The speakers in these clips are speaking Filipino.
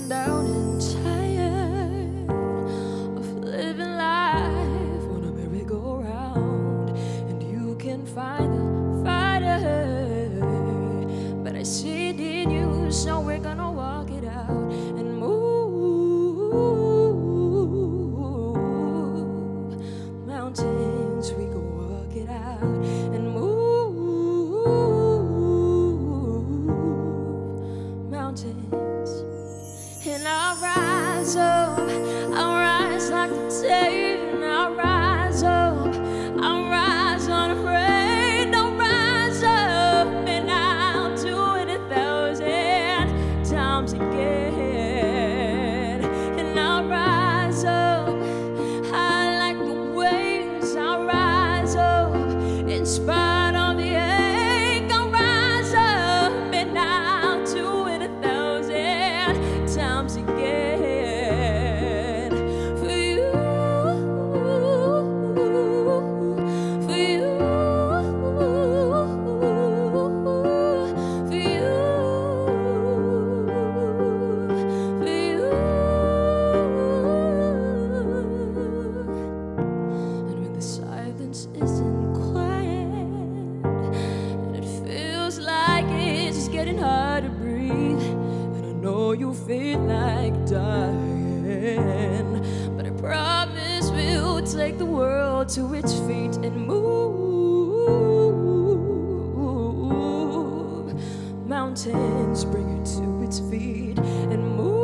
down and tired of living life on a merry-go-round, and you can find the fighter, but I see it in you, so we're gonna walk it out and move mountains. We go walk it out and move mountains. And I'll rise up, I'll rise like the day, and I'll rise up, I'll rise unafraid. I'll rise up and I'll do it 1,000 times again. And I'll rise up, I like the waves. I'll rise up in spite of the ache. I'll rise up and I'll do it 1,000 times again. For you, for you, for you, for you. And when the silence isn't quiet, and it feels like it's just getting hard to breathe, and I know you feel like dying, but I promise we'll take the world to its feet and move mountains, bring it to its feet and move.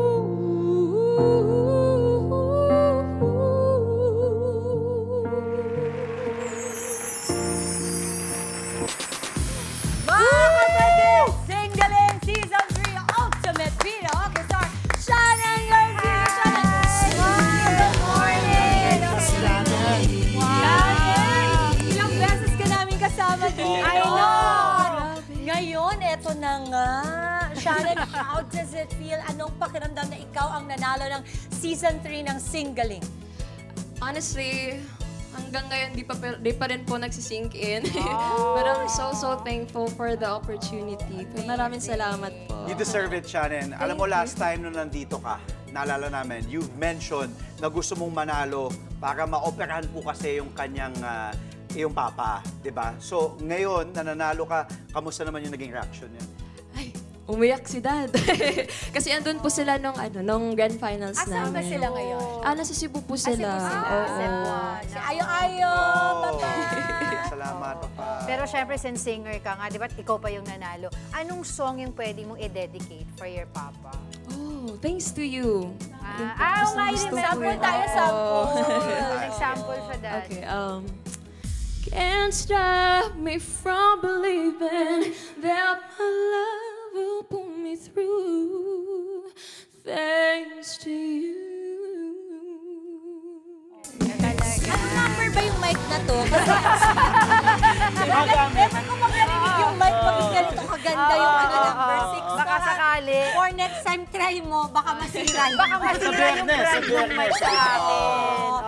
Mga kapatid, Singaling Season 3 Ultimate Pino Hockey Star, Shannon Garcia! Good morning! Shannon, ilang beses ka namin kasama dito. I know! Ngayon, eto na nga. Shannon, how does it feel? Anong pakiramdam na ikaw ang nanalo ng Season 3 ng Singaling? Honestly, hanggang ngayon di pa rin po nagsisink in. But I'm so thankful for the opportunity. Maraming salamat po. You deserve it, Shannon. Alam mo, last time nung nandito ka, naalala namin, you've mentioned na gusto mong manalo para maoperahan po kasi yung kanyang iyong papa, di ba? So, ngayon, nananalo ka, kamusta naman yung naging reaction niya? Ay, umiyak si Dad. Kasi andun po sila nung grand finals namin. Saan ba sila ngayon? Nasa Cebu po sila. Si Ayo-Ayo, Papa! Salamat, Papa. Pero syempre, since singer ka nga, di ba, ikaw pa yung nanalo. Anong song yung pwede mong i-dedicate for your papa? Oh, thanks to you. Sample tayo, sample. Example siya, Dad. Okay, can't stop me from believing that my love will pull me through. Thanks to you. Ano number ba yung mic na to? Never ko makarinig yung mic pag ganito kaganda yung number 6. Baka sakali. Or next time try mo, baka masira. Baka masira yung brand ng mic sa atin.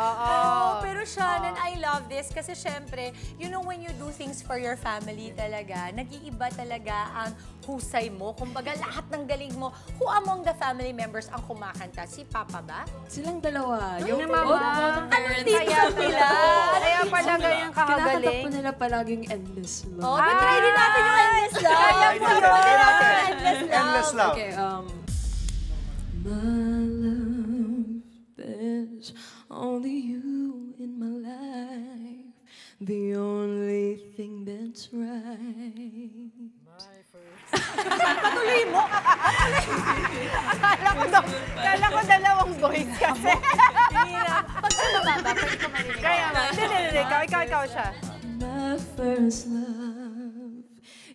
Pero Shannon, I love this kasi syempre, you know when you do things for your family talaga, nag-iiba talaga ang husay mo. Kumbaga lahat ng galing mo. Who among the family members ang kumakanta? Si Papa ba? Silang dalawa. Yung mama. Anong tito nila? Kaya pala ganyan Kinakatak kakagaling. po nila palaging endless love. Oh, try din natin yung endless love. Endless love. Okay, my love, there's only you in my life, the only thing that's right. Patuloy mo. Kala ko dalawang voice kasi. Pag sa mababa, pwede ko marinig. Kaya nga. Hindi. Ikaw siya. My first love,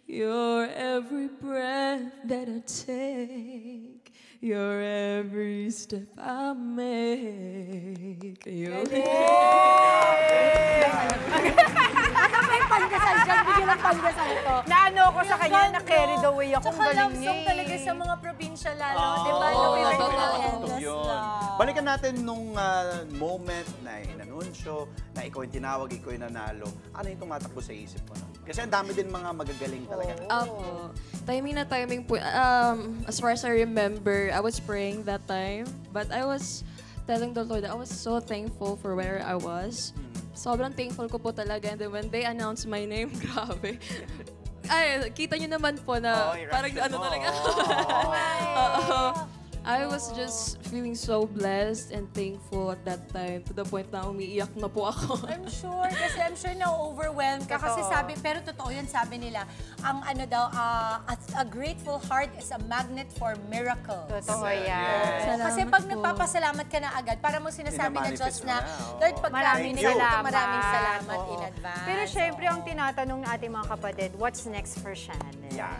your every breath that I take, your every step I make. Ano ba yung pandesal dyan? Bigyan ng pandesal to. Naano ko sa kanya, na-carried away ako. Ang galing niya song talaga sa mga probinsya lalo. Di ba? Oo, We were totoo, doing totoo endless yun. love. Balikan natin nung moment na inanunsyo, na ikaw yung tinawag, ikaw yung nanalo. Ano yung tumatakbo sa isip mo? No? Kasi ang dami din mga magagaling talaga. Ako, timing na timing po. As far as I remember, I was praying that time. But I was telling the Lord that I was so thankful for where I was. Sobrang thankful ko po talaga. And then when they announced my name, grabe. Ay, kita nyo naman po na parang ano talaga. I was just feeling so blessed and thankful at that time to the point na umiiyak na po ako. I'm sure na-overwhelmed ka. Kasi sabi, pero totoo yun, sabi nila, ang ano daw, a grateful heart is a magnet for miracles. Totoo yan. Salamat Kasi pag po. nagpapasalamat ka na agad, para mo sinasabi na Diyos Minamanifest mo na, na, oo. Lord, pagka Maraming binigay ko, salamat. maraming salamat Oo. in advance. Pero syempre, ang tinatanong ng ating mga kapatid, what's next for Shannon? Yeah.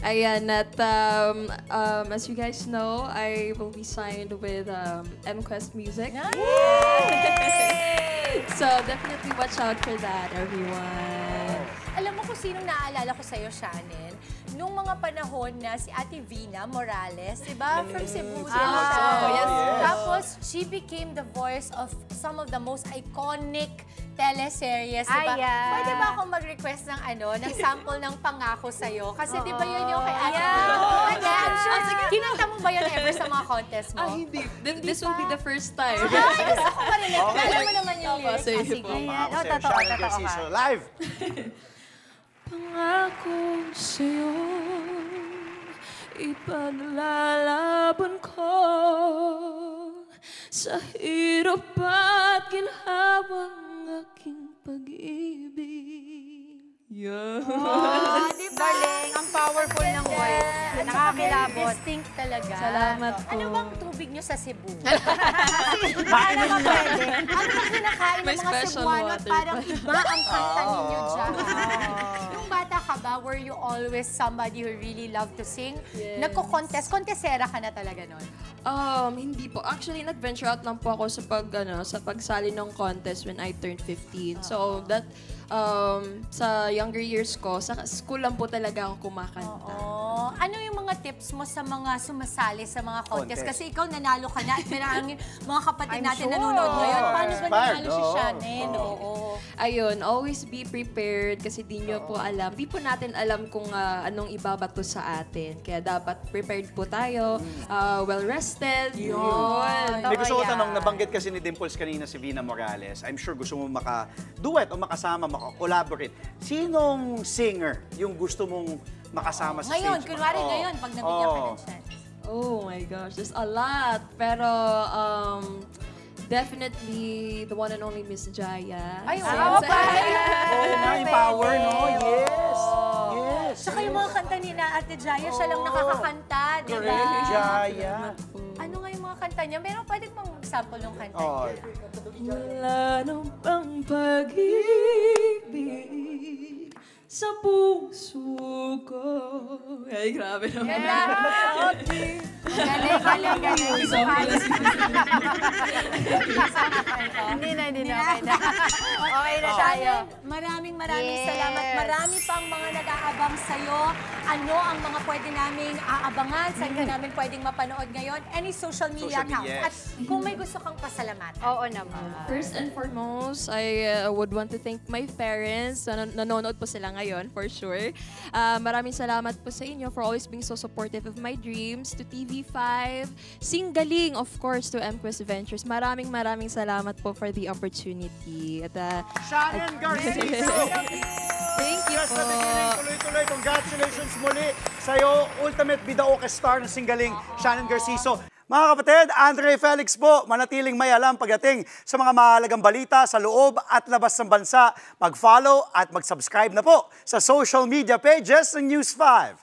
Ayan, at as you guys know, I will be signed with MQuest Music. So definitely watch out for that, everyone. Alam mo kung sinong naaalala ko sa'yo, Shannon? Nung mga panahon na si Ate Vina Morales, di ba? From Cebu. yes. Tapos, she became the voice of some of the most iconic teleseries, di ba? Ayan. Pwede ba akong mag-request ng ng sample ng Pangako sa'yo? Kasi di ba yun yung kay Ate Yeah. Vina? I'm sure. Kinanta mo ba yun ever sa mga contest mo? Hindi. This will be the first time. Ay, gusto ko marinig. Alam mo naman yung lyrics. Sige Sige. po. Ayan. Ako sa'yo, Totoo, Shannon totoo Garciso, ka. live! Pangako sa'yo, ipaglalaban ko sa hirap at ginhawang aking pag-ibig. Yeah. Di ba? Galing, ang powerful ng voice niya. At saka very Nakakilabot. distinct talaga. Salamat po. Ano bang tubig nyo sa Cebu? Ano ba pwede? Ano bang kinakain ng May mga special Cebuano at water parang pa. iba ang kanta ninyo dyan? Nung bata ka ba, were you always somebody who really loved to sing? Yes. Nagko-contest? Contestera ka na talaga nun? Hindi po. Actually, nag-venture out lang po ako sa pagsali ng contest when I turned 15. So, that, sa younger years ko, sa school lang po talaga ako kumakanta. Oo. Ano yung mga tips mo sa mga sumasali sa mga contest? Contest. Kasi ikaw nanalo ka na at maraming mga kapatid I'm natin sure. nanonood ngayon. Paano ba Inspired, nanalo si oo. Shannon? Oo. Ayun, always be prepared kasi di nyo po alam. Di po natin alam kung anong ibabato sa atin. Kaya dapat prepared po tayo, well-rested. Yun. May gusto ko yan. tanong, nabanggit kasi ni Dimples kanina si Vina Morales. I'm sure gusto mo maka-duet o makasama, maka-collaborate. Sinong singer yung gusto mong makasama sa Ngayon, stage? kunwari Oo. ngayon, pag nabigyan ka Oo. ng chance. Oh my gosh, there's a lot. Pero, definitely the one and only Miss Jaya. Ay, Since- wow, Oo nga, yung power, no? Yes! Yes! Saka yung mga kanta ni na Ate Jaya, siya lang nakakakanta, di ba? Correct, Jaya. Ano nga yung mga kanta niya? Meron pwede bang sample ng kanta Oh, niya? Wala nang pang pag-ibig sa puso ko. Ay, grabe naman. Galing. Hindi na, okay na. Okay na tayo. Maraming Yes. salamat. Marami pang mga nag-aabang sa'yo. Ano ang mga pwede naming aabangan? Saan ka namin pwedeng mapanood ngayon? Any social media Social media, accounts? At kung may gusto kang pasalamatan. Oo naman. First and foremost, I would want to thank my parents. Nanonood po sila ngayon, for sure. Maraming salamat po sa inyo for always being so supportive of my dreams. To TV5, Singgaling, of course, to MQuest Ventures. Maraming salamat po for the opportunity. At, Shannon Garciso! thank you Just po. the beginning, tuloy-tuloy. Congratulations muli sa'yo. Ultimate Bidaoke star ng Singgaling, Shannon Garciso. Mga kapatid, Andre Felix po, manatiling may alam pagdating sa mga mahalagang balita sa loob at labas ng bansa. Mag-follow at mag-subscribe na po sa social media pages ng News 5.